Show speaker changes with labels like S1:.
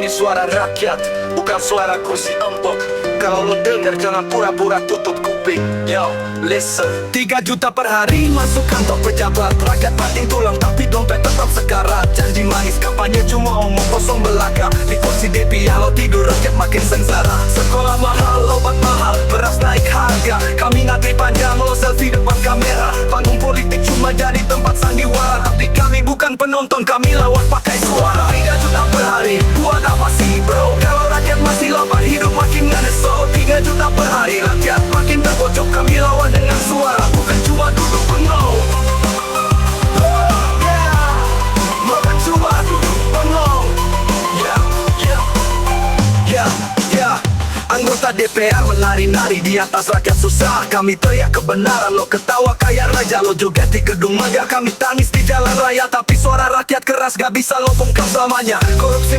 S1: Ini suara rakyat, bukan suara kursi empuk. Kalau lo denger jangan pura-pura tutup kuping. Yo, listen. 3 juta per hari masuk kantor pejabat. Rakyat mati tulang tapi dompet tetap sekarat. Janji manis kampanye cuma omong kosong belaka. Di kursi DP lo tidur rakyat makin sengsara. Sekolah mahal, obat mahal, beras naik harga. Kami ngantri panjang, lo selfie depan kamera. Panggung politik cuma jadi tempat sandiwara. Tapi kami bukan penonton, kami lawak pakai suara. 3 juta per hari, buat apa sih bro? Kalau rakyat masih lapar, hidup makin gak neso. 3 juta per hari, rakyat makin terpojok. Kami lawan dengan suara, bukan cuma duduk bengong. Bukan cuma duduk bengong. Anggota DPR menari-nari di atas rakyat susah. Kami teriak kebenaran, lo ketawa kayak raja. Lo joget di gedung megah, kami tangis di jalan raya. Tapi suara rakyat keras gak bisa lo bungkam selamanya. Korupsi